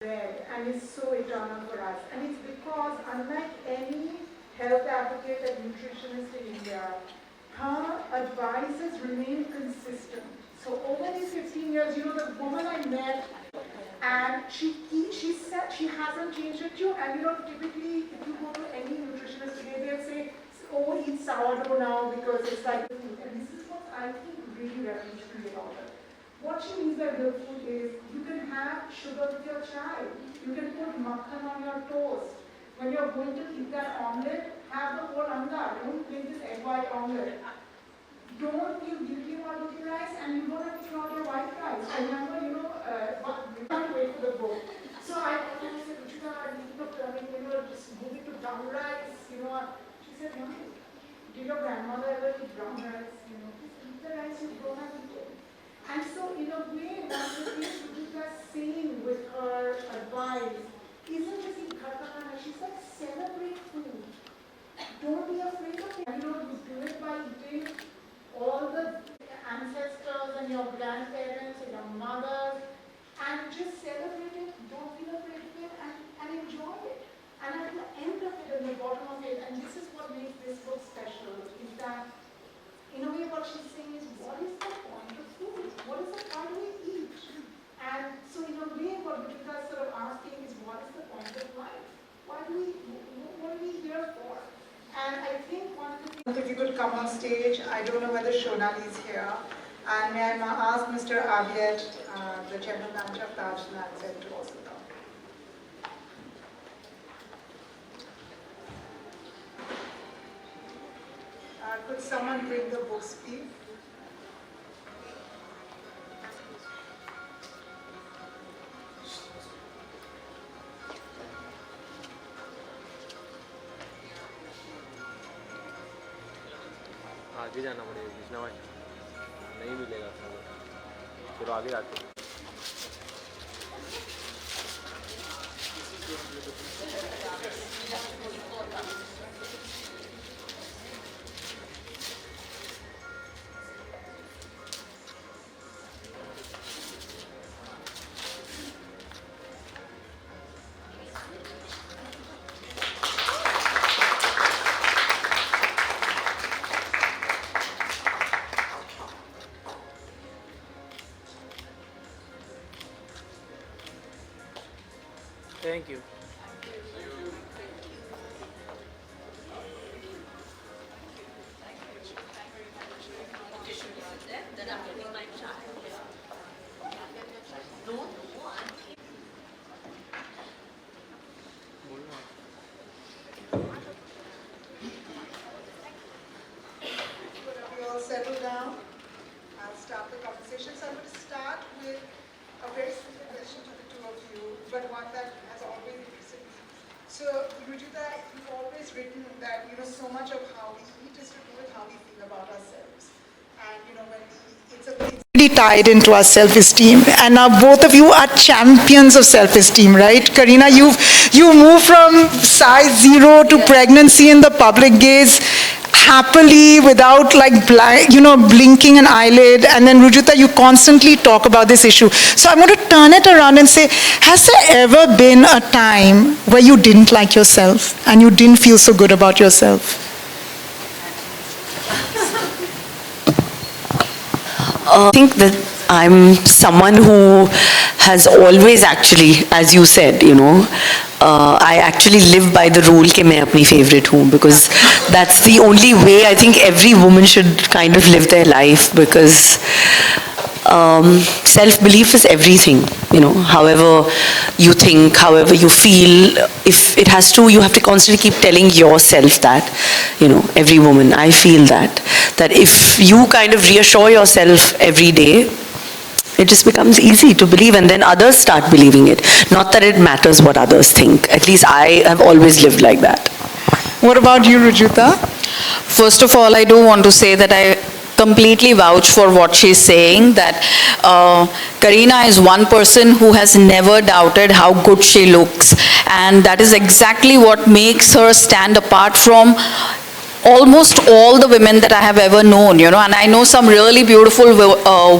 read and is so eternal for us. And it's because, unlike any health advocate and nutritionist in India, her advices remain consistent. So over these 15 years, the woman I met, and she said she hasn't changed it too. And typically, if you go to any nutritionist today, they'll say, "Oh, eat sourdough now because it's like food." And this is what I think really revolutionary about it. What she means by real food is you can have sugar with your chai. You can put makhan on your toast. When you're going to eat that omelette, have the whole anda. Don't make this egg white omelette. Don't feel guilty about eating rice, and you don't have to throw out your white rice. I remember, we can't wait for the book. So I always said, Ruchika, I need to just move it to brown rice. She said, no. Did your grandmother ever eat brown rice? Just eat the rice you grown up eating. And so, in a way, what the thing Ruchika's saying with her advice isn't just eat khatana. She said, celebrate food. Don't be afraid of it. You do it by eating all the ancestors and your grandparents and your mothers, and just celebrate it, don't feel afraid of it, and enjoy it. And at the end of it, at the bottom of it, and this is what makes this book special, is that, in a way, what she's saying is, what is the point of food? Why do we eat? And so, in a way, what Ruchika is sort of asking is, what is the point of life? What are we here for? And I think one of the things, if you could come on stage, I don't know whether Shonali is here. And may I ask Mr. Aviet, the General Manager of Taj Lands, to also come. Could someone bring the books, please? आगे जाना पड़ेगा कृष्णा भाई नहीं मिलेगा चलो आगे जाते हैं Thank you. We all settle down. I'll start the conversation. So I'm going to start with a very simple question to the two of you, but one that has always interested me. So, Ruchika, you've always written that so much of how we eat is to do with how we feel about ourselves, and when it's pretty tied into our self-esteem. And now both of you are champions of self-esteem, right? Kareena, you moved from size 0 to pregnancy in the public gaze happily without blinking an eyelid. And then Rujuta, you constantly talk about this issue. So I'm going to turn it around and say, has there ever been a time where you didn't like yourself and you didn't feel so good about yourself? I think that I'm someone who has always actually, as you said, I actually live by the rule कि मैं अपनी favorite हूँ, because that's the only way I think every woman should kind of live their life, because self-belief is everything, however you think, however you feel, if it has to, you have to constantly keep telling yourself that, every woman, I feel that if you kind of reassure yourself every day, it just becomes easy to believe, and then others start believing it. Not that it matters what others think. At least I have always lived like that. What about you, Rujuta? First of all, I do want to say that I completely vouch for what she's saying, that Kareena is one person who has never doubted how good she looks, and that is exactly what makes her stand apart from almost all the women that I have ever known, you know, and I know some really beautiful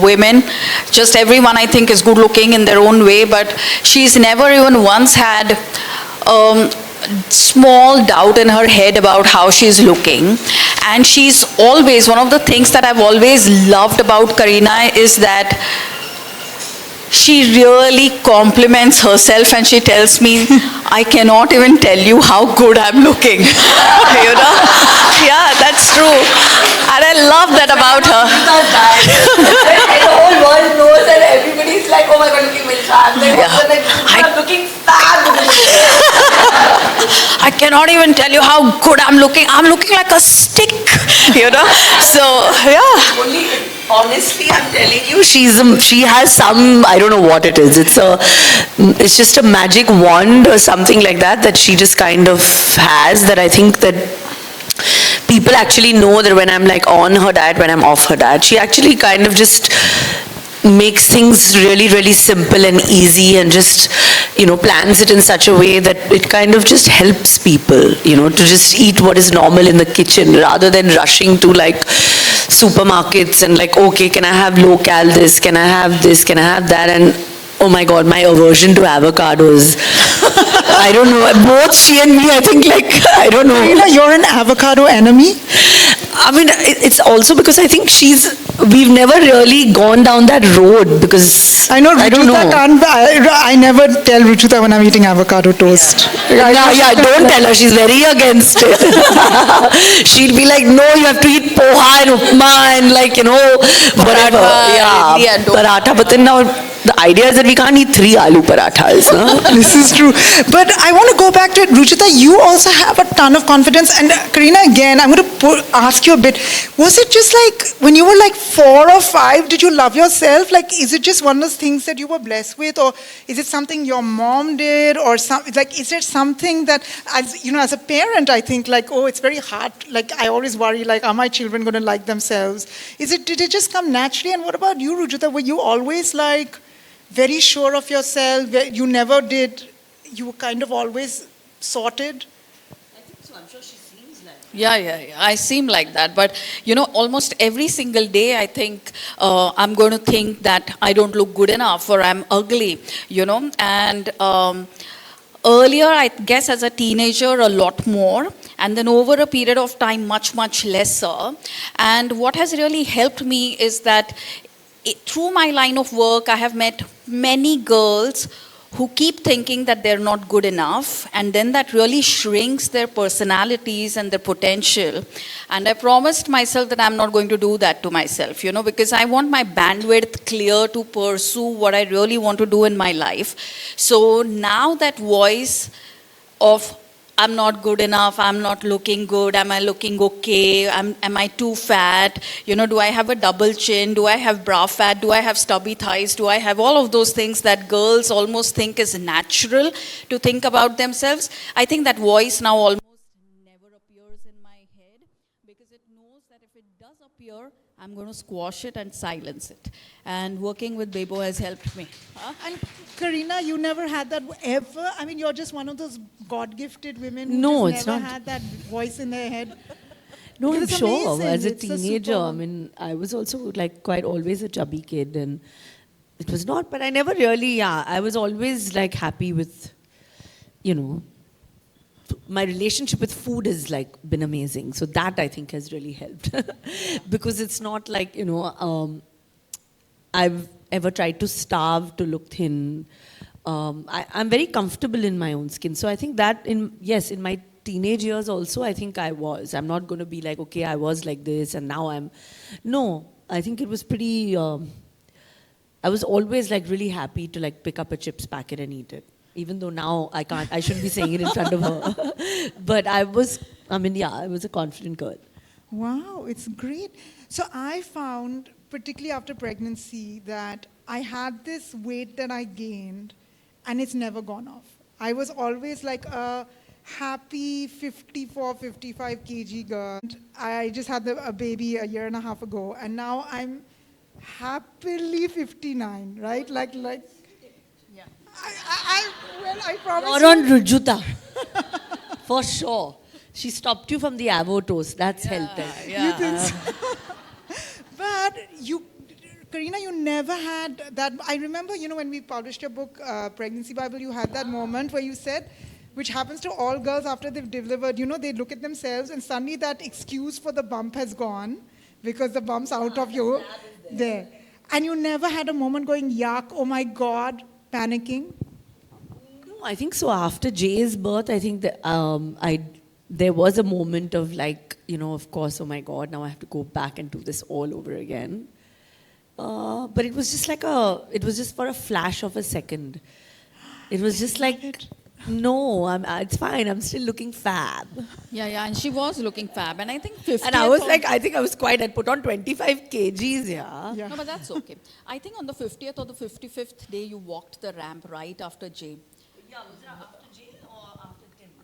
women. Just everyone I think is good looking in their own way, but she's never even once had small doubt in her head about how she's looking. And she's always, one of the things that I've always loved about Kareena is that she really compliments herself and she tells me, I cannot even tell you how good I'm looking. You know? Yeah, that's true. And I love that about her. The whole world knows and everybody's like, oh my god, looking Milsha. I'm looking fab. I cannot even tell you how good I'm looking. I'm looking like a stick, you know? So, yeah. Honestly, I'm telling you, she has some, I don't know what it is. It's just a magic wand or something like that she just kind of has, that I think that people actually know that when I'm like on her diet, when I'm off her diet, she actually kind of just makes things really, really simple and easy and just, you know, plans it in such a way that it kind of just helps people, you know, to just eat what is normal in the kitchen rather than rushing to like supermarkets and like, okay, can I have low-cal this, can I have this, can I have that, and oh my god, my aversion to avocados. I don't know, both she and me, I think like, I don't know. You know, you're an avocado enemy? I mean, it's also because I think we've never really gone down that road because I know I don't know. Ruchita can't, I never tell Ruchita when I'm eating avocado toast. Yeah, don't tell her, she's very against it. She'll be like, no, you have to eat poha and upma and like, you know, whatever. Yeah, paratha. But then now, the idea is that we can't eat 3 aloo parathas. No? This is true. But I want to go back to it. Ruchita, you also have a ton of confidence. And Kareena, again, I'm going to ask you a bit. Was it just like, when you were like 4 or 5, did you love yourself? Like, is it just one of those things that you were blessed with? Or is it something your mom did? Or like, is there something that, as you know, as a parent, I think like, oh, it's very hard. Like, I always worry, like, are my children going to like themselves? Did it just come naturally? And what about you, Ruchita? Were you always like, very sure of yourself? You never did, you were kind of always sorted? I think so. I'm sure she seems like. Yeah. I seem like that. But, you know, almost every single day, I think I'm going to think that I don't look good enough or I'm ugly, you know. And earlier, I guess as a teenager, a lot more. And then over a period of time, much, much lesser. And what has really helped me is that through my line of work, I have met many girls who keep thinking that they're not good enough, and then that really shrinks their personalities and their potential. And I promised myself that I'm not going to do that to myself, you know, because I want my bandwidth clear to pursue what I really want to do in my life. So now that voice of I'm not good enough, I'm not looking good, am I looking okay, am I too fat, you know, do I have a double chin, do I have bra fat, do I have stubby thighs, do I have all of those things that girls almost think is natural to think about themselves. I think that voice now almost never appears in my head because it knows that if it does appear, I'm going to squash it and silence it. And working with Bebo has helped me. And Kareena, you never had that ever? I mean, you're just one of those God-gifted women who No, just it's never not. had that voice in their head. No, I'm It's sure. amazing. As a It's teenager, super- I mean, I was also like quite always a chubby kid, and it was not. But I never really. Yeah, I was always like happy with, you know, my relationship with food has like been amazing. So that I think has really helped because it's not like, you know, I've ever tried to starve to look thin. I'm very comfortable in my own skin. So I think that in my teenage years also, I think I was. I'm not going to be like, okay, I was like this and now I'm. No, I think it was pretty. I was always like really happy to like pick up a chips packet and eat it. Even though now I can't, I shouldn't be saying it in front of her. But I was a confident girl. Wow, it's great. So I found, particularly after pregnancy, that I had this weight that I gained and it's never gone off. I was always like a happy 54, 55 kg girl. I just had a baby a year and a half ago and now I'm happily 59, right? Like. I promise You're on Rujuta. For sure. She stopped you from the avo toast. That's helped. You think so? But you, Karina, you never had that. I remember, when we published your book, Pregnancy Bible, you had that moment where you said, which happens to all girls after they've delivered, they look at themselves and suddenly that excuse for the bump has gone because the bump's out of you there. And you never had a moment going, yuck, oh my God, panicking? No, I think so. After Jay's birth, I think that there was a moment of like, of course, oh my God, now I have to go back and do this all over again. But it was just it was just for a flash of a second. It was just like, no, it's fine. I'm still looking fab. Yeah, and she was looking fab. And I think 50th And I was on- like, I think I was quite, I'd put on 25 kgs, yeah. No, but that's okay. I think on the 50th or the 55th day, you walked the ramp right after Jay. Yeah, was it after Jay or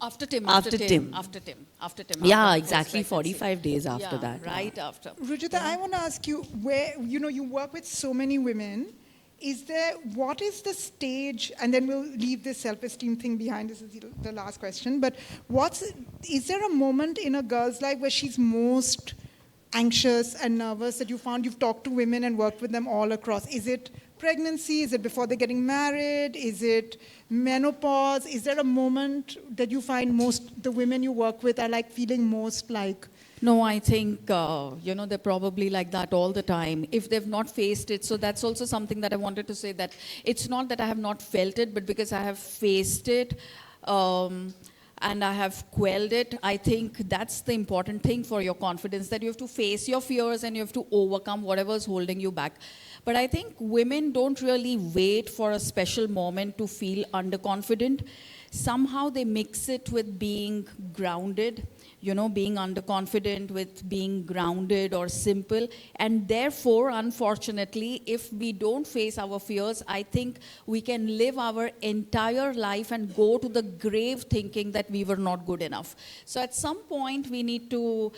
after Tim? After Tim. After Tim. After Yeah, post exactly. pregnancy. 45 days after Yeah, that. right after. Ruchita, I want to ask you, where, you work with so many women, what is the stage, and then we'll leave this self-esteem thing behind, this is the last question, but is there a moment in a girl's life where she's most anxious and nervous that you found you've talked to women and worked with them all across? Is it pregnancy? Is it before they're getting married? Is it menopause? Is there a moment that you find the women you work with are like feeling most like? No, I think, they're probably like that all the time if they've not faced it. So that's also something that I wanted to say, that it's not that I have not felt it, but because I have faced it and I have quelled it, I think that's the important thing for your confidence, that you have to face your fears and you have to overcome whatever's holding you back. But I think women don't really wait for a special moment to feel underconfident. Somehow they mix it with being grounded, being underconfident with being grounded or simple. And therefore, unfortunately, if we don't face our fears, I think we can live our entire life and go to the grave thinking that we were not good enough. So at some point, we need to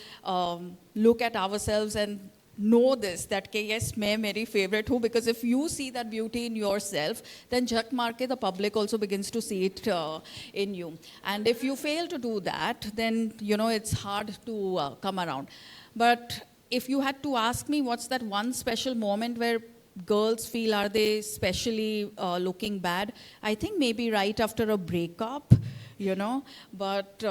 look at ourselves and know this, that yes, मैं मेरी favorite हूँ, because if you see that beauty in yourself, then झक मार के the public also begins to see it in you. And if you fail to do that, then it's hard to come around. But if you had to ask me what's that one special moment where girls feel are they especially looking bad, I think maybe right after a breakup. But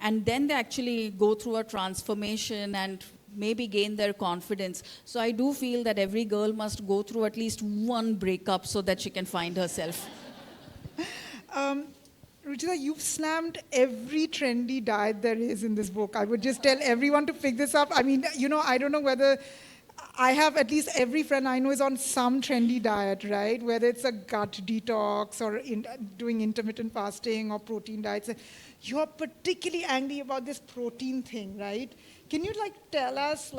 and then they actually go through a transformation and maybe gain their confidence. So I do feel that every girl must go through at least one breakup so that she can find herself. Ruchita, you've slammed every trendy diet there is in this book. I would just tell everyone to pick this up. I mean, I don't know whether I have at least every friend I know is on some trendy diet, right? Whether it's a gut detox or doing intermittent fasting or protein diets. You're particularly angry about this protein thing, right? Can you tell us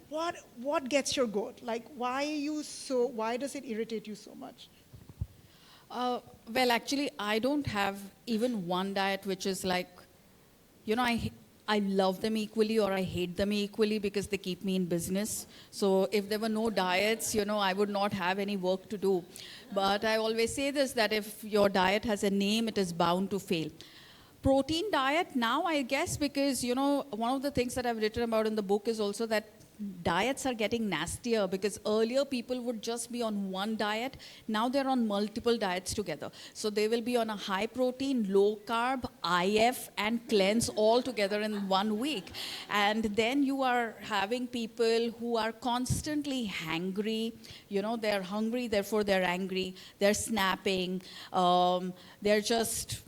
what gets your goat? Why does it irritate you so much? Well, actually, I don't have even one diet which is I love them equally or I hate them equally because they keep me in business. So if there were no diets, I would not have any work to do. But I always say this, that if your diet has a name, it is bound to fail. Protein diet now, I guess, because, one of the things that I've written about in the book is also that diets are getting nastier, because earlier people would just be on one diet. Now they're on multiple diets together. So they will be on a high protein, low carb, IF, and cleanse all together in 1 week. And then you are having people who are constantly hangry. They're hungry, therefore they're angry. They're snapping. They're just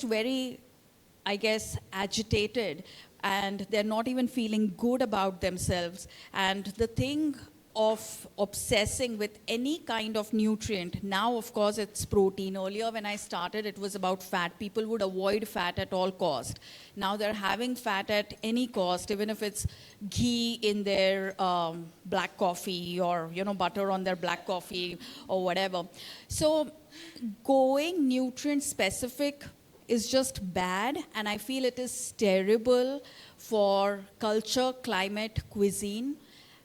very, I guess, agitated. And they're not even feeling good about themselves. And the thing of obsessing with any kind of nutrient, now of course it's protein. Earlier when I started, it was about fat. People would avoid fat at all cost. Now they're having fat at any cost, even if it's ghee in their black coffee or butter on their black coffee or whatever. So going nutrient specific is just bad, and I feel it is terrible for culture, climate, cuisine.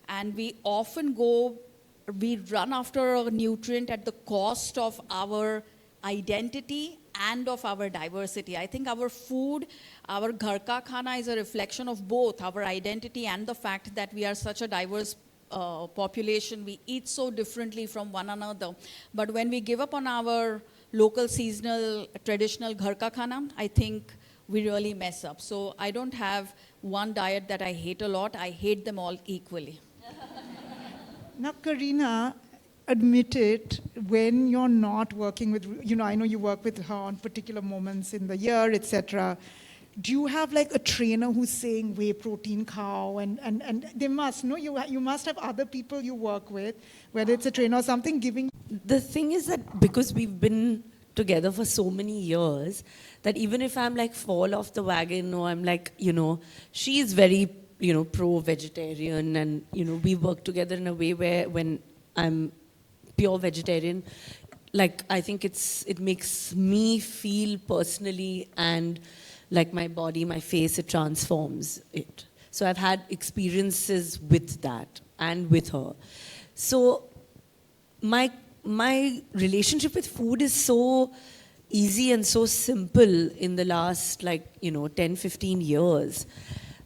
And we often run after a nutrient at the cost of our identity and of our diversity. I think our food, our ghar ka khana is a reflection of both our identity and the fact that we are such a diverse population. We eat so differently from one another. But when we give up on our local, seasonal, traditional ghar ka khana, I think we really mess up. So I don't have one diet that I hate a lot. I hate them all equally. Now, Karina, admit it, when you're not working with, I know you work with her on particular moments in the year, etc. Do you have like a trainer who's saying whey protein cow and they must, no, you must have other people you work with, whether it's a trainer or something, giving. The thing is that because we've been together for so many years, that even if I'm like fall off the wagon or I'm like, she's very, pro-vegetarian and, we work together in a way where when I'm pure vegetarian, like I think it makes me feel personally and like my body, my face, it transforms it. So I've had experiences with that and with her. So my relationship with food is so easy and so simple in the last 10, 15 years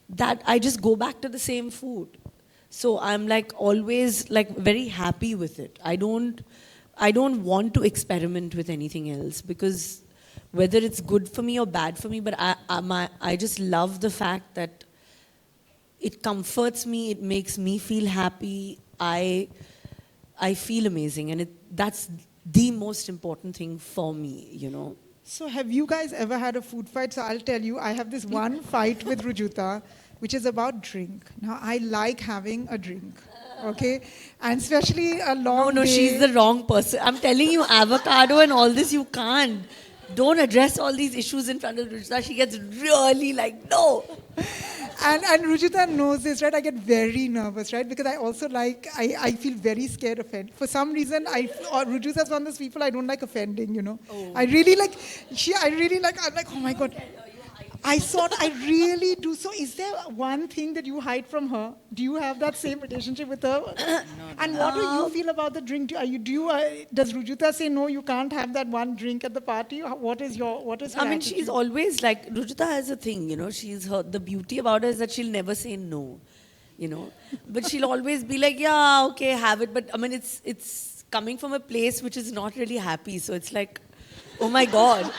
that I just go back to the same food. So I'm like always like very happy with it. I don't want to experiment with anything else because whether it's good for me or bad for me, but I just love the fact that it comforts me, it makes me feel happy. I feel amazing, and that's the most important thing for me, So have you guys ever had a food fight? So I'll tell you, I have this one fight with Rujuta, which is about drink. Now, I like having a drink, okay? And especially a long No, day. she's the wrong person. I'm telling you, avocado and all this, you can't. Don't address all these issues in front of Rujuta. She gets really like, no. And Rujuta knows this, right? I get very nervous, right? Because I also I feel very scared of offend. For some reason, Rujuta's one of those people I don't like offending, Oh. I'm like, oh my God. I really do. So is there one thing that you hide from her? Do you have that same relationship with her? And what do you feel about the drink? Does Rujuta say, no, you can't have that one drink at the party? What is your I mean, attitude? she's always like, Rujuta has a thing, the beauty about her is that she'll never say no, But she'll always be like, yeah, okay, have it. But I mean, it's coming from a place which is not really happy. So it's like, oh my God,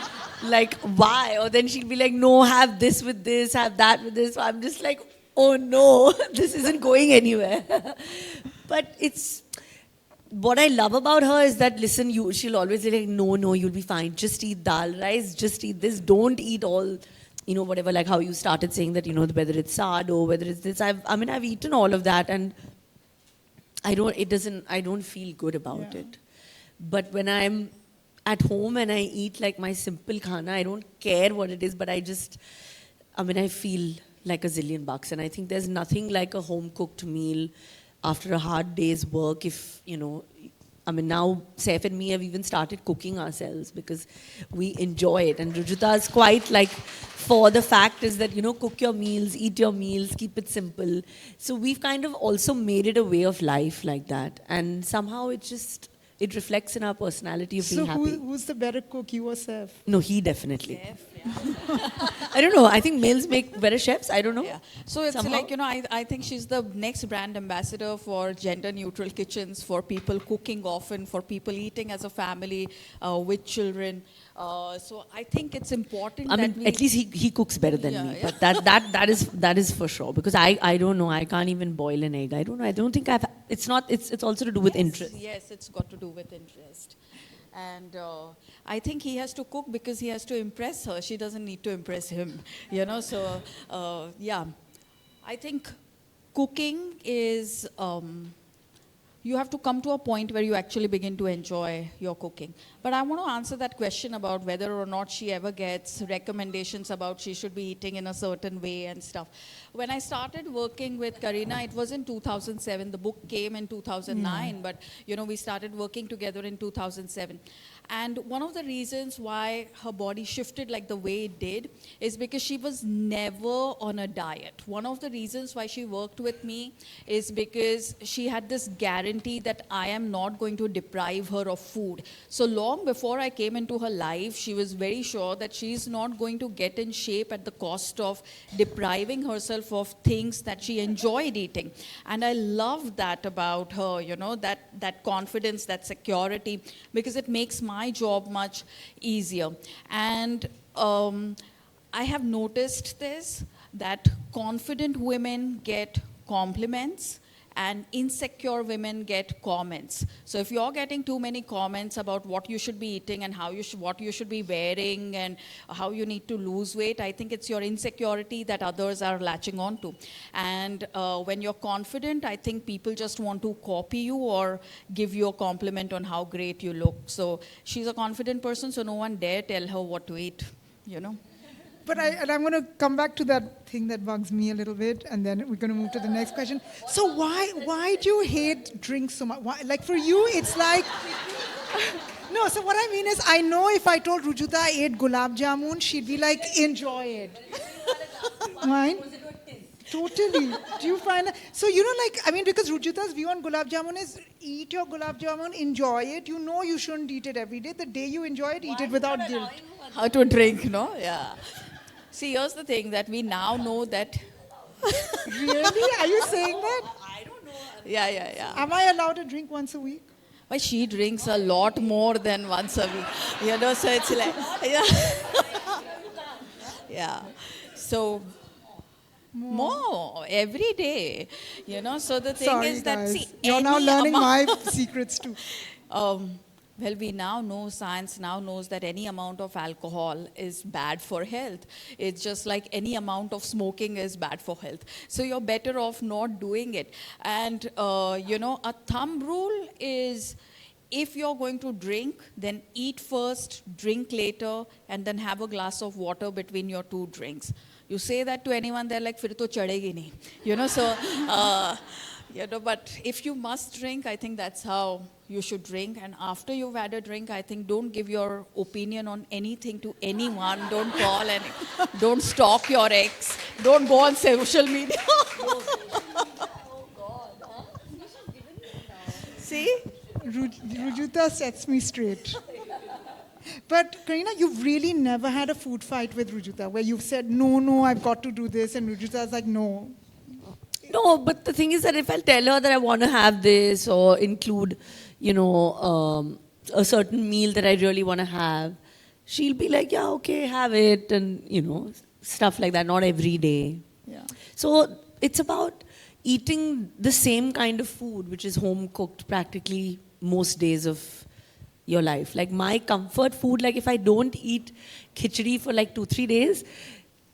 like, why? Or then she'll be like, no, have this with this, have that with this. So I'm just like, oh no, this isn't going anywhere. But what I love about her is that, listen, she'll always be like, no, you'll be fine. Just eat dal rice, just eat this. Don't eat all, whatever, like how you started saying that, whether it's sardo, whether it's this. I've eaten all of that and I don't feel good about it. But when I'm at home and I eat like my simple khana, I don't care what it is, but I feel like a zillion bucks. And I think there's nothing like a home cooked meal after a hard day's work. If, now Saif and me have even started cooking ourselves because we enjoy it. And Rujuta is quite like, for the fact is that, cook your meals, eat your meals, keep it simple. So we've kind of also made it a way of life like that. And somehow it reflects in our personality of being happy. So who's the better cook, you or Saif? No, he definitely. I don't know. I think males make better chefs. I don't know. Yeah. So it's Somehow. like, I think she's the next brand ambassador for gender neutral kitchens, for people cooking often, for people eating as a family with children. So I think it's important that we... at least he cooks better than me. Yeah. But that is for sure. Because I don't know. I can't even boil an egg. I don't know. I don't think it's also to do with interest. Yes, it's got to do with interest. And I think he has to cook because he has to impress her. She doesn't need to impress him, So, yeah. I think cooking is... you have to come to a point where you actually begin to enjoy your cooking. But I want to answer that question about whether or not she ever gets recommendations about she should be eating in a certain way and stuff. When I started working with Karina, it was in 2007. The book came in 2009, but we started working together in 2007. And one of the reasons why her body shifted like the way it did is because she was never on a diet. One of the reasons why she worked with me is because she had this guarantee that I am not going to deprive her of food. So long before I came into her life, she was very sure that she's not going to get in shape at the cost of depriving herself of things that she enjoyed eating. And I love that about her, you know, that confidence, that security, because it makes my job much easier. And I have noticed this, that confident women get compliments and insecure women get comments. So if you're getting too many comments about what you should be eating and what you should be wearing and how you need to lose weight, I think it's your insecurity that others are latching on to. And when you're confident, I think people just want to copy you or give you a compliment on how great you look. So she's a confident person, so no one dare tell her what to eat, you know. But I'm going to come back to that thing that bugs me a little bit, and then we're going to move to the next question. So why do you hate drinks so much? Why, like for you, it's like... No, so what I mean is, I know if I told Rujuta I ate gulab jamun, she'd be like, enjoy it. Mine? Totally. Do you find that? So, you know, like, I mean, because Rujita's view on gulab jamun is, eat your gulab jamun, enjoy it. You know you shouldn't eat it every day. The day you enjoy it, eat it without guilt. How to drink, no? Yeah. See, here's the thing that we now know that... Really? Are you saying that? Yeah. Am I allowed to drink once a week? But she drinks a lot more than once a week. You know, so it's like... Yeah. Yeah. So... More every day, you know. So the thing Sorry, is that guys. see, You're now any learning my amount- secrets too. Well, we now know, science now knows that any amount of alcohol is bad for health. It's just like any amount of smoking is bad for health. So you're better off not doing it. And, you know, a thumb rule is if you're going to drink, then eat first, drink later, and then have a glass of water between your two drinks. You say that to anyone, they're like, "Fir to chadegi nahi." You know, so, you know, but if you must drink, I think that's how you should drink. And after you've had a drink, I think don't give your opinion on anything to anyone. Don't call and don't stalk your ex. Don't go on social media. See? Rujuta sets me straight. But Karina, you've really never had a food fight with Rujuta where you've said, no, I've got to do this, and Rujuta's like, no. No, but the thing is that if I tell her that I want to have this or include, you know, a certain meal that I really want to have, she'll be like, yeah, okay, have it, and, you know, stuff like that, not every day. Yeah. So it's about eating the same kind of food, which is home cooked practically most days of your life. Like my comfort food, like if I don't eat khichdi for like 2-3 days,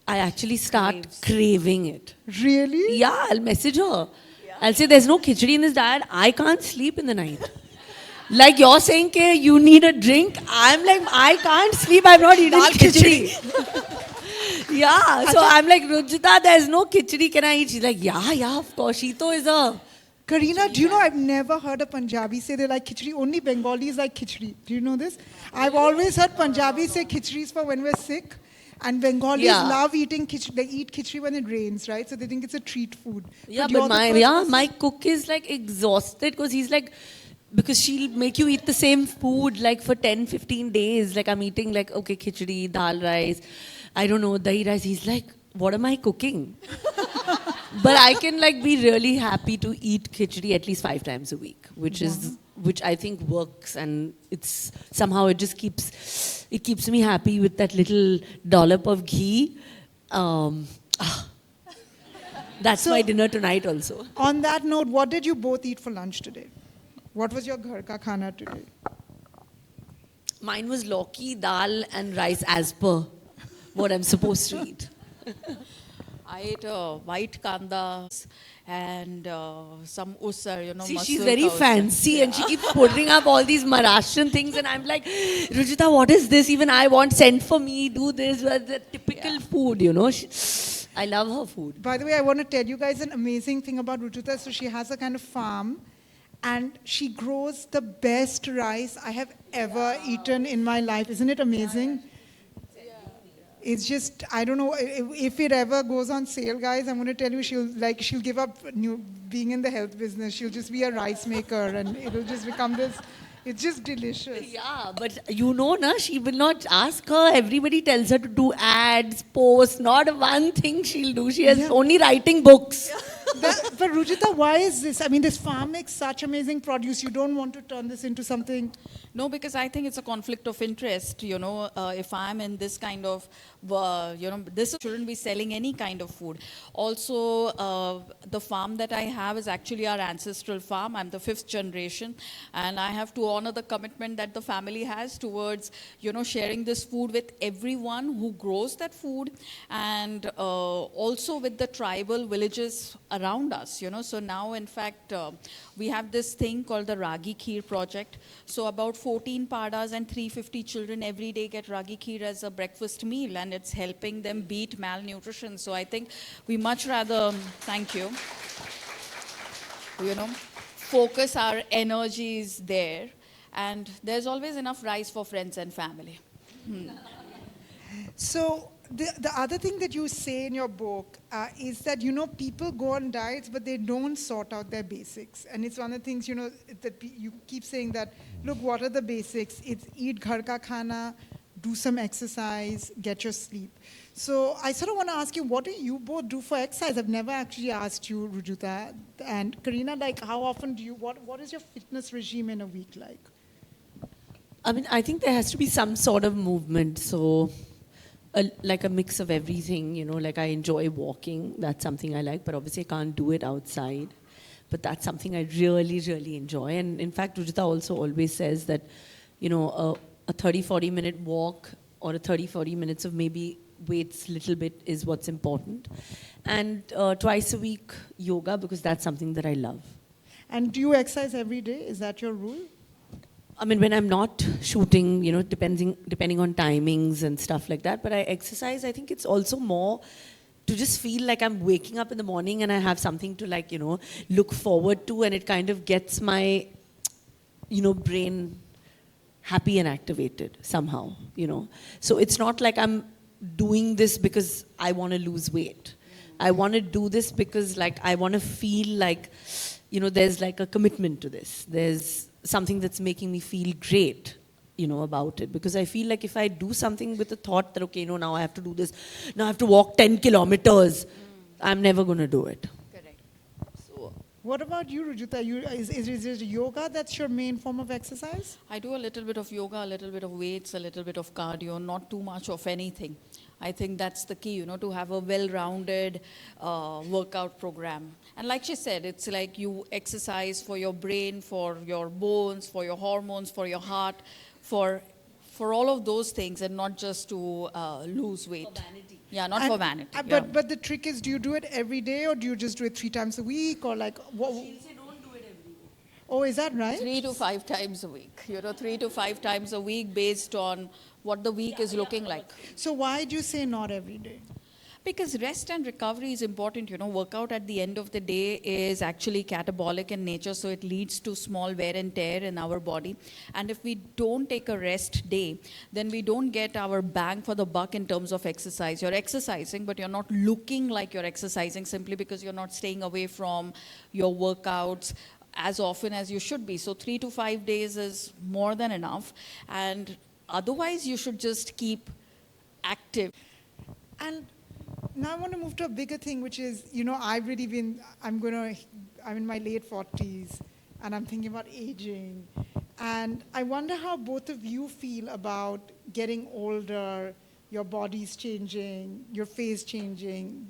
I actually start craving it. Really? Yeah, I'll message her. I'll say, there's no khichdi in this diet. I can't sleep in the night. Like you're saying, ke, you need a drink. I'm like, I can't sleep. I'm not eating khichdi. Yeah, so I'm like, Rujita, there's no khichdi. Can I eat? She's like, yeah, of course. Shito is a... Karina, do you know I've never heard a Punjabi say they like khichdi. Only Bengalis like khichdi. Do you know this? I've always heard Punjabis say khichdi is for when we're sick. And Bengalis love eating khichdi. They eat khichdi when it rains, right? So they think it's a treat food. Yeah, you're but my cook is like exhausted because he's like, because she'll make you eat the same food like for 10-15 days. Like I'm eating like, okay, khichdi, dal rice, I don't know, dahi rice. He's like, what am I cooking? But I can like be really happy to eat khichdi at least 5 times a week, which I think works, and it's somehow it just keeps me happy with that little dollop of ghee. That's my dinner tonight also. On that note, what did you both eat for lunch today? What was your ghar ka khana today? Mine was lauki, dal and rice as per what I'm supposed to eat. I ate white kanda and some usar, you know. See, masoor she's very ka usar. fancy and she keeps putting up all these Maharashtrian things and I'm like, Rujita, what is this? Even I want, send for me, do this. The typical food, you know. I love her food. By the way, I want to tell you guys an amazing thing about Rujuta. So she has a kind of farm, and she grows the best rice I have ever eaten in my life. Isn't it amazing? It's just, I don't know, if it ever goes on sale, guys, I'm going to tell you, she'll give up being in the health business. She'll just be a rice maker, and it'll just become this, it's just delicious. Yeah, but you know, na, she will not ask her. Everybody tells her to do ads, posts. Not one thing she'll do. She has Yeah. only writing books. But Rujita, why is this? I mean, this farm makes such amazing produce. You don't want to turn this into something. No, because I think it's a conflict of interest. If I'm in this kind of, this shouldn't be selling any kind of food. Also, the farm that I have is actually our ancestral farm. I'm the 5th generation, and I have to honor the commitment that the family has towards, sharing this food with everyone who grows that food, and also with the tribal villages around us. So now, in fact, we have this thing called the Ragi Kheer project. So about 14 padas and 350 children every day get Ragi Kheer as a breakfast meal, and it's helping them beat malnutrition. So I think we much rather, thank you, focus our energies there. And there's always enough rice for friends and family. So the other thing that you say in your book is that, people go on diets, but they don't sort out their basics. And it's one of the things, that you keep saying that, look, what are the basics? It's eat ghar ka khana, do some exercise, get your sleep. So I sort of want to ask you, what do you both do for exercise? I've never actually asked you, Rujuta. And Karina, like, how often what is your fitness regime in a week like? I mean, I think there has to be some sort of movement. So, like a mix of everything, like I enjoy walking. That's something I like, but obviously I can't do it outside. But that's something I really, really enjoy. And in fact, Rujita also always says that, a 30, 40-minute walk or a 30, 40 minutes of maybe weights little bit is what's important. And twice a week, yoga, because that's something that I love. And do you exercise every day? Is that your rule? I mean, when I'm not shooting, depending on timings and stuff like that, but I exercise, I think it's also more to just feel like I'm waking up in the morning and I have something to look forward to, and it kind of gets my, brain happy and activated somehow, So it's not like I'm doing this because I want to lose weight. I want to do this because I want to feel like, there's like a commitment to this. There's something that's making me feel great, about it. Because I feel like if I do something with the thought that, okay, now I have to do this, now I have to walk 10 kilometers, I'm never going to do it. Correct. So, What about you, Rujuta? Is it yoga that's your main form of exercise? I do a little bit of yoga, a little bit of weights, a little bit of cardio, not too much of anything. I think that's the key, to have a well-rounded workout program. And like she said, it's like you exercise for your brain, for your bones, for your hormones, for your heart, for all of those things, and not just to lose weight. For vanity. Yeah, not for vanity. But the trick is, do you do it every day, or do you just do it 3 times a week, or like what? she'll say don't do it every day. Oh, is that right? 3 to 5 times a week. 3 to 5 times a week based on what the week is looking like. So why do you say not every day? Because rest and recovery is important. Workout at the end of the day is actually catabolic in nature, so it leads to small wear and tear in our body. And if we don't take a rest day, then we don't get our bang for the buck in terms of exercise. You're exercising, but you're not looking like you're exercising simply because you're not staying away from your workouts as often as you should be. So 3 to 5 days is more than enough. And otherwise, you should just keep active. And now I want to move to a bigger thing, which is, I'm in my late 40s, and I'm thinking about aging. And I wonder how both of you feel about getting older, your body's changing, your face changing,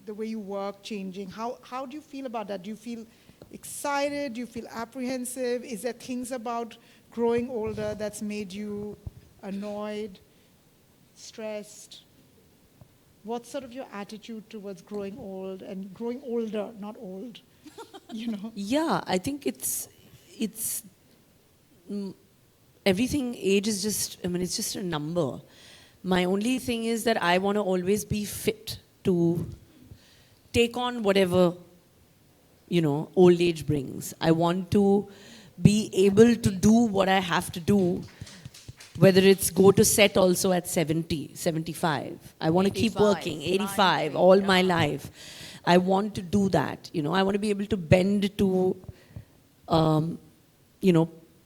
the way you work changing. How do you feel about that? Do you feel excited? Do you feel apprehensive? Is there things about growing older that's made you annoyed, stressed? What's sort of your attitude towards growing old and growing older, not old, Yeah, I think it's everything. Age is just, it's just a number. My only thing is that I want to always be fit to take on whatever, old age brings. I want to be able to do what I have to do, whether it's go to set also at 70, 75. I want to keep 85, working, 85, all my life. I want to do that. I want to be able to bend to,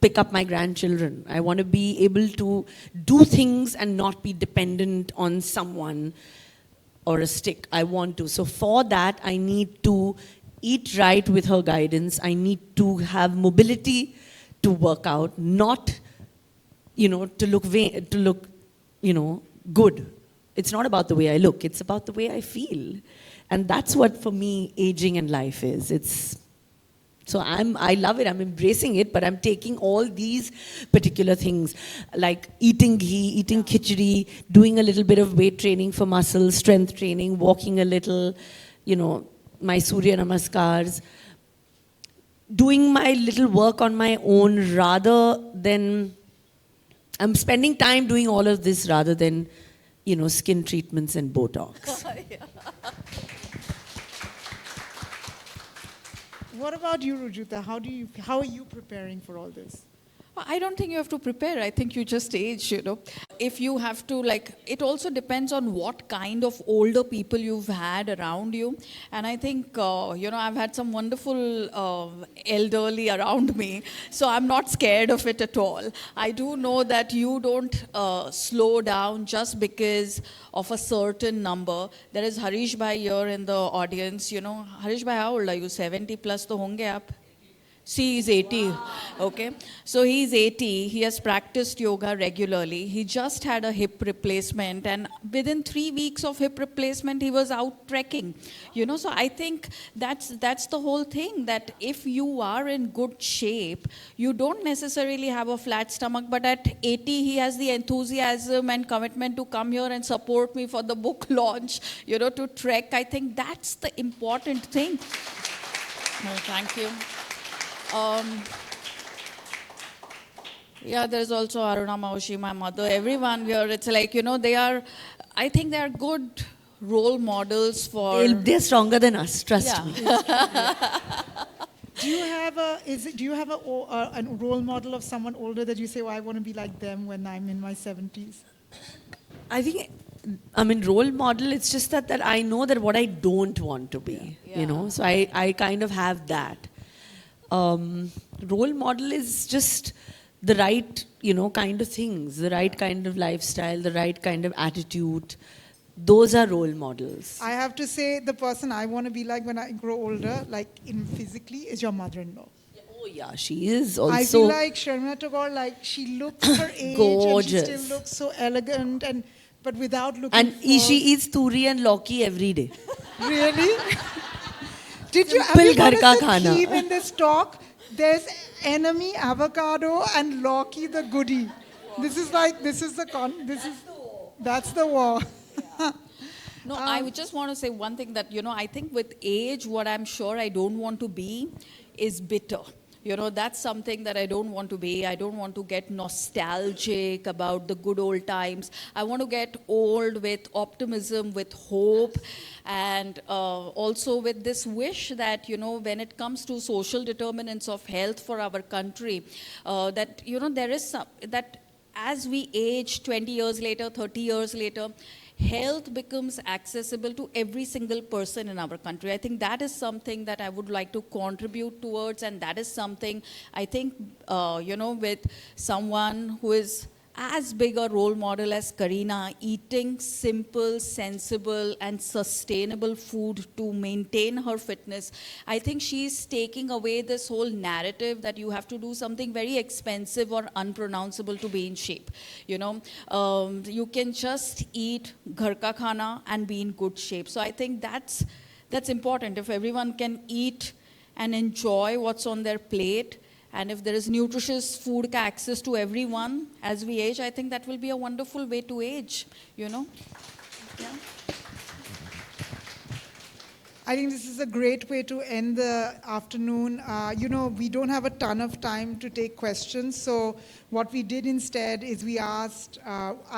pick up my grandchildren. I want to be able to do things and not be dependent on someone or a stick. I want to. So for that, I need to eat right with her guidance. I need to have mobility to work out, not, to look, good. It's not about the way I look. It's about the way I feel. And that's what, for me, aging and life is. So I love it, I'm embracing it, but I'm taking all these particular things, like eating ghee, eating khichdi, doing a little bit of weight training for muscles, strength training, walking a little, my Surya Namaskars, doing my little work on my own rather than, I'm spending time doing all of this rather than, skin treatments and Botox. What about you, Rujuta? How are you preparing for all this? I don't think you have to prepare. I think you just age, If you have to, it also depends on what kind of older people you've had around you. And I think, I've had some wonderful elderly around me. So I'm not scared of it at all. I do know that you don't slow down just because of a certain number. There is Harish Bhai here in the audience. Harish Bhai, how old are you? 70 plus to honge aap? See, he's 80. Wow. Okay. So he's 80. He has practiced yoga regularly. He just had a hip replacement, and within 3 weeks of hip replacement, he was out trekking. So I think that's the whole thing, that if you are in good shape, you don't necessarily have a flat stomach, but at 80, he has the enthusiasm and commitment to come here and support me for the book launch, to trek. I think that's the important thing. Well, thank you. There's also Aruna Maushi, my mother, everyone here. It's like, I think they are good role models for... They're stronger than us, trust me. Do you have a role model of someone older that you say, I want to be like them when I'm in my 70s? I think, role model, it's just that I know that what I don't want to be, So I kind of have that. Role model is just the right, kind of things, the right kind of lifestyle, the right kind of attitude. Those are role models. I have to say, the person I want to be like when I grow older, physically, is your mother-in-law. Oh yeah, she is also... I feel like Sharmila Tagore, she looks her age gorgeous. And she still looks so elegant, but without looking And she eats turi and lauki every day. Really? Have you noticed the theme in this talk? There's enemy, avocado, and Loki the goodie. That's the war. No, I would just want to say one thing that, I think with age, what I'm sure I don't want to be is bitter. That's something that I don't want to be. I don't want to get nostalgic about the good old times. I want to get old with optimism, with hope, and also with this wish that, when it comes to social determinants of health for our country, that, there is that as we age 20 years later, 30 years later, health becomes accessible to every single person in our country. I think that is something that I would like to contribute towards, and that is something I think, with someone who is as big a role model as Kareena, eating simple, sensible, and sustainable food to maintain her fitness. I think she's taking away this whole narrative that you have to do something very expensive or unpronounceable to be in shape. You can just eat ghar ka khana and be in good shape. So I think that's important. If everyone can eat and enjoy what's on their plate, and if there is nutritious food access to everyone as we age, I think that will be a wonderful way to age, Yeah. I think this is a great way to end the afternoon. We don't have a ton of time to take questions, so what we did instead is I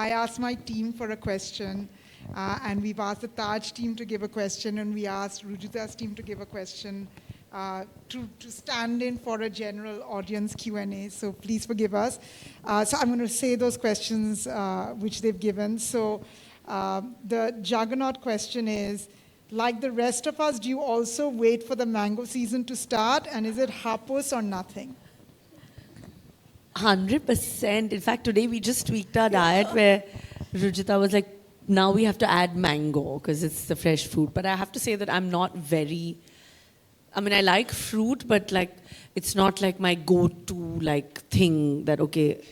asked my team for a question, and we've asked the Taj team to give a question, and we asked Rujita's team to give a question. to stand in for a general audience Q&A, so please forgive us. So I'm going to say those questions which they've given. So the juggernaut question is, like the rest of us, do you also wait for the mango season to start, and is it hapus or nothing? 100%. In fact, today we just tweaked our diet where Rujita was like, now we have to add mango because it's the fresh fruit. But I have to say that I'm not very, I mean, I like fruit, but like, it's not like my go-to like thing that, okay,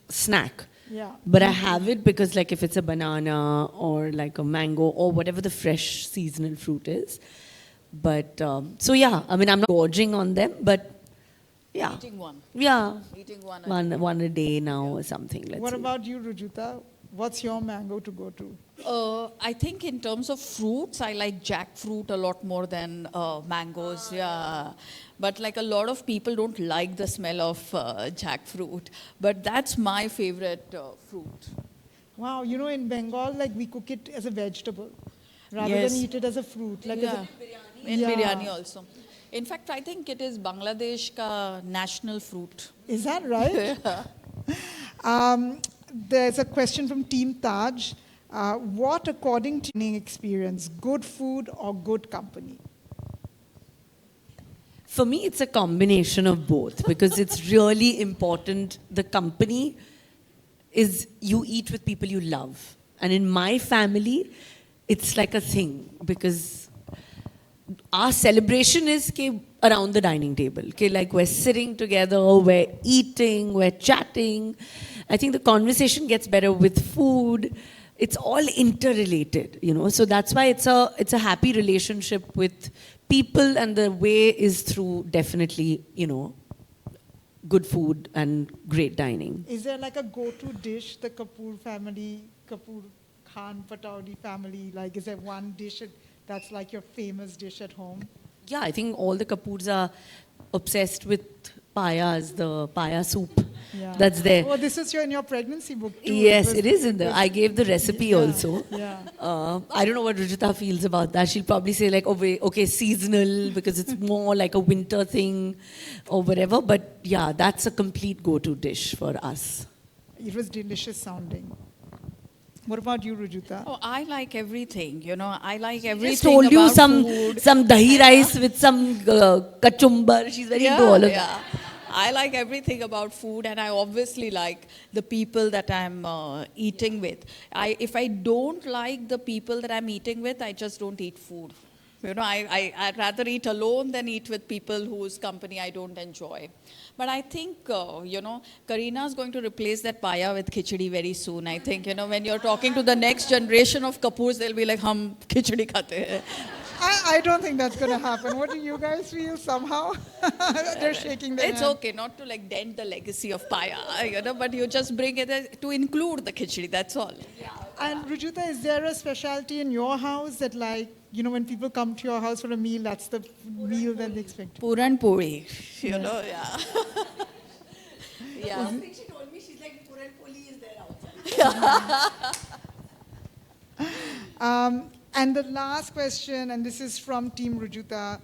snack. Yeah. But I have it because like if it's a banana or like a mango or whatever the fresh seasonal fruit is. But, so yeah, I mean, I'm not gorging on them, but yeah. Eating one. Yeah. Eating one. One a day now or something. Let's What say. about you, Rujuta? What's your mango to go to? I think in terms of fruits, I like jackfruit a lot more than mangoes. Yeah, but like a lot of people don't like the smell of jackfruit, but that's my favorite fruit. Wow, you know, in Bengal, like we cook it as a vegetable rather Yes. than eat it as a fruit. Like Yeah, in Yeah. biryani also. In fact, I think it is Bangladesh ka national fruit. Is that right? There's a question from Team Taj. What, according to your experience, good food or good company? For me, it's a combination of both because it's really important. The company is you eat with people you love. And in my family, it's like a thing because our celebration is around the dining table. Like we're sitting together, we're eating, we're chatting. I think the conversation gets better with food. It's all interrelated, you know. So that's why it's a happy relationship with people, and the way is through definitely, you know, good food and great dining. Is there like a go-to dish the Kapoor family, Kapoor Khan Pataudi family, like is there one dish that's like your famous dish at home? Yeah, I think all the Kapoors are obsessed with payas, the paya soup. Yeah. That's there. Oh, this is in your pregnancy book too. Yes, it is in there. I gave the recipe Yeah, also. yeah. I don't know what Rujita feels about that. She'll probably say like, okay, seasonal because it's more like a winter thing or whatever. But yeah, that's a complete go-to dish for us. It was delicious sounding. What about you, Rujuta? Oh, I like everything, you know. I like everything Just told you about some food. dahi rice with some kachumbar. She's very into all of that. I like everything about food, and I obviously like the people that I'm eating with. If I don't like the people that I'm eating with, I just don't eat food. You know, I'd rather eat alone than eat with people whose company I don't enjoy. But I think, you know, Karina's going to replace that paya with khichdi very soon. I think, you know, when you're talking to the next generation of Kapoors, they'll be like, hum khichdi khate hain. I don't think that's going to happen. What do you guys feel somehow? They're shaking their It's head. okay, not to like dent the legacy of paya, you know, but you just bring it to include the khichdi, that's all. And Rujuta, is there a specialty in your house that like, you know, when people come to your house for a meal, that's the meal that they expect? Puran puri, you know, yeah. Yeah. She told me, she's like, Puran Poli is there outside. And the last question, and this is from Team Rujuta,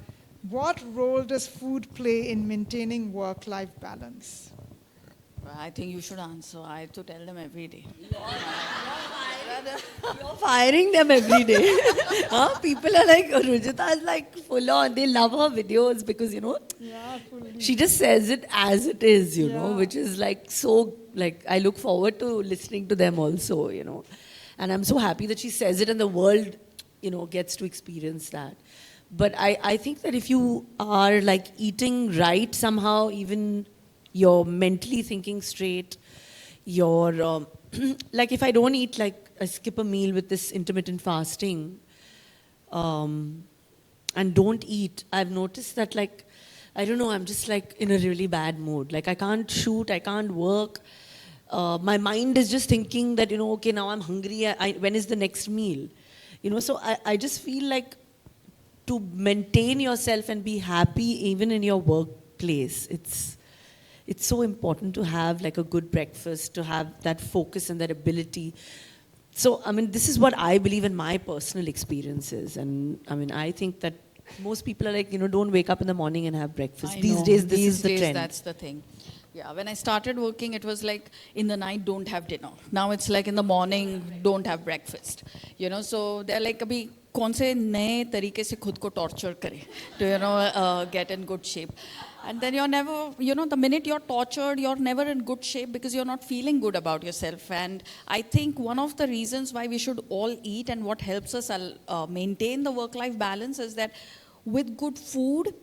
what role does food play in maintaining work-life balance? I think you should answer. I have to tell them every day. You're firing them every day. Huh? People are like, Rujita is like full on. They love her videos because, you know, Yeah, fully. she just says it as it is, you know, Yeah. which is like so, like, I look forward to listening to them also, you know. And I'm so happy that she says it and the world, you know, gets to experience that. But I think that if you are like eating right somehow, even you're mentally thinking straight, you're, like if I don't eat, like I skip a meal with this intermittent fasting, and don't eat, I've noticed that like, I don't know, I'm just like in a really bad mood. Like I can't shoot, I can't work. My mind is just thinking that, you know, okay, now I'm hungry, when is the next meal? You know, so I just feel like to maintain yourself and be happy even in your workplace, it's so important to have like a good breakfast, to have that focus and that ability. So, I mean, this is what I believe in my personal experiences. And I mean, I think that Most people are like, don't wake up in the morning and have breakfast. I These know. days, this These is the days, trend. That's the thing. Yeah, when I started working, it was like in the night, don't have dinner. Now it's like in the morning, don't have breakfast. So they're like, abhi कौन से नए तरीके से खुद को torture करे to get in good shape. And then you're never, the minute you're tortured, you're never in good shape because you're not feeling good about yourself. And I think one of the reasons why we should all eat and what helps us maintain the work-life balance is that with good food,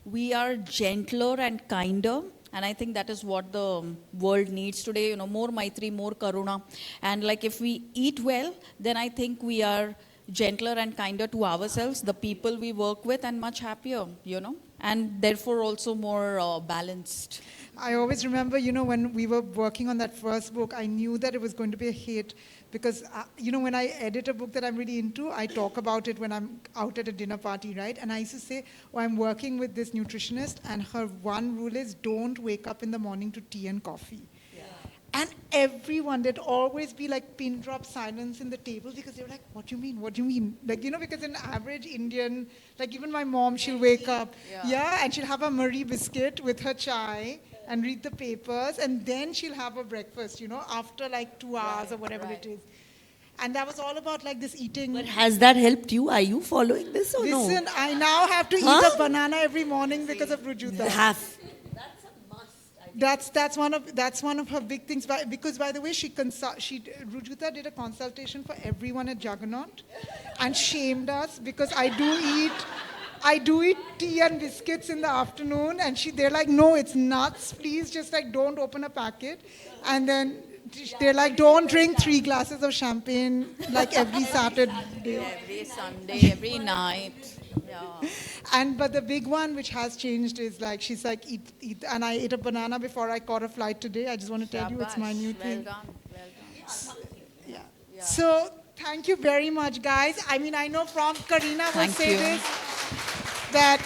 we are gentler and kinder. And I think that is what the world needs today, more Maitri, more Karuna. And like if we eat well, then I think we are gentler and kinder to ourselves, the people we work with, and much happier, and therefore also more balanced. I always remember, when we were working on that first book, I knew that it was going to be a hit because, when I edit a book that I'm really into, I talk about it when I'm out at a dinner party, right? And I used to say, I'm working with this nutritionist and her one rule is don't wake up in the morning to tea and coffee. And everyone, there'd always be like pin drop silence in the table because they were like, what do you mean? What do you mean? Like, because in average Indian, like even my mom, she'll wake up, and she'll have a Marie biscuit with her chai and read the papers, and then she'll have a breakfast, after like 2 hours or whatever it is. And that was all about like this eating. But has that helped you? Are you following this or no? Listen, I now have to eat a banana every morning because of Rujuta. Have. That's one of her big things. Because by the way, Rujuta did a consultation for everyone at Juggernaut, and shamed us because I do eat tea and biscuits in the afternoon, and they're like, no, it's nuts. Please, just like don't open a packet, and then they're like, don't drink 3 glasses of champagne like every Saturday, Every Sunday, every night. Yeah. But the big one which has changed is like she's like eat, and I ate a banana before I caught a flight today. I just want to tell you it's my new thing. Well done. Yeah. So thank you very much, guys. I mean, I know from Karina will Thank say you. this that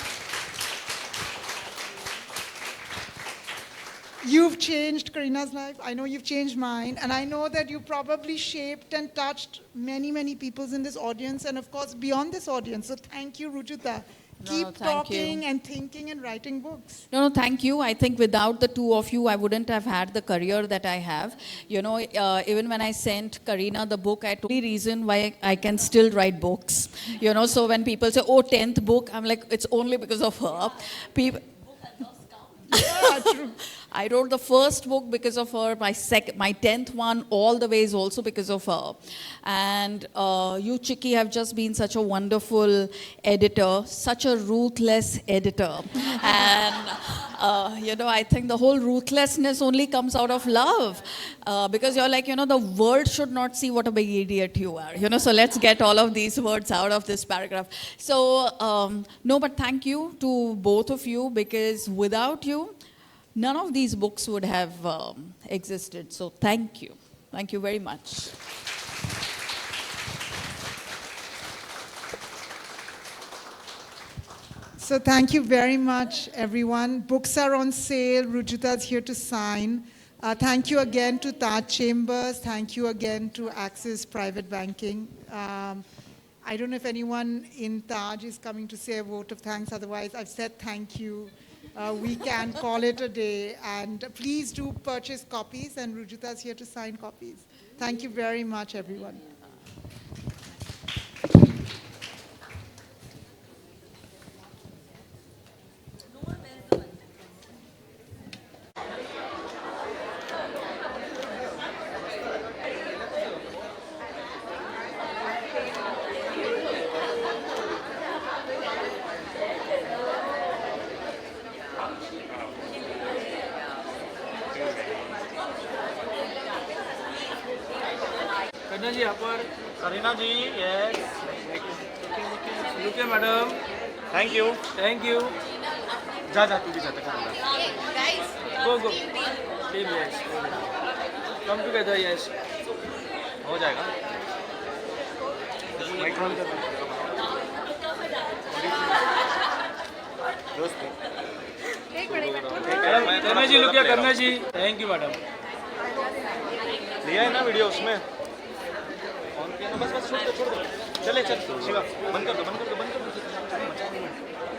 you've changed Karina's life. I know you've changed mine. And I know that you probably shaped and touched many, many peoples in this audience and, of course, beyond this audience. So thank you, Rujuta. Keep thank talking you. and thinking and writing books. No, thank you. I think without the two of you, I wouldn't have had the career that I have. Even when I sent Karina the book, I told the reason why I can still write books. So when people say, oh, 10th book, I'm like, it's only because of her. People, Yeah, true. I wrote the first book because of her. My 10th one, all the way, is also because of her. And you, Chiki, have just been such a wonderful editor, such a ruthless editor. And, I think the whole ruthlessness only comes out of love. Because you're like, the world should not see what a big idiot you are. So let's get all of these words out of this paragraph. So, no, but thank you to both of you, because without you, none of these books would have existed. So thank you. Thank you very much. So thank you very much, everyone. Books are on sale. Rujita's here to sign. Thank you again to Taj Chambers. Thank you again to Axis Private Banking. I don't know if anyone in Taj is coming to say a vote of thanks. Otherwise, I've said thank you. We can call it a day. And please do purchase copies, and Rujita's here to sign copies. Thank you very much, everyone. कन्या जी यहाँ पर Kareena ji, yes, रुकिए madam. Thank you. Thank you. जा तू भी जाता कर. Go go. Team yes. Come together yes. हो जाएगा. माइक्रोफोन का दोस्त. कन्या जी लुकिए कन्या जी. Thank you madam. लिया है ना वीडियो उसमें. ऑन किया ना, बस छोड़ दो. चले चल शिवा, बंद कर दो. Chalo, machani mat.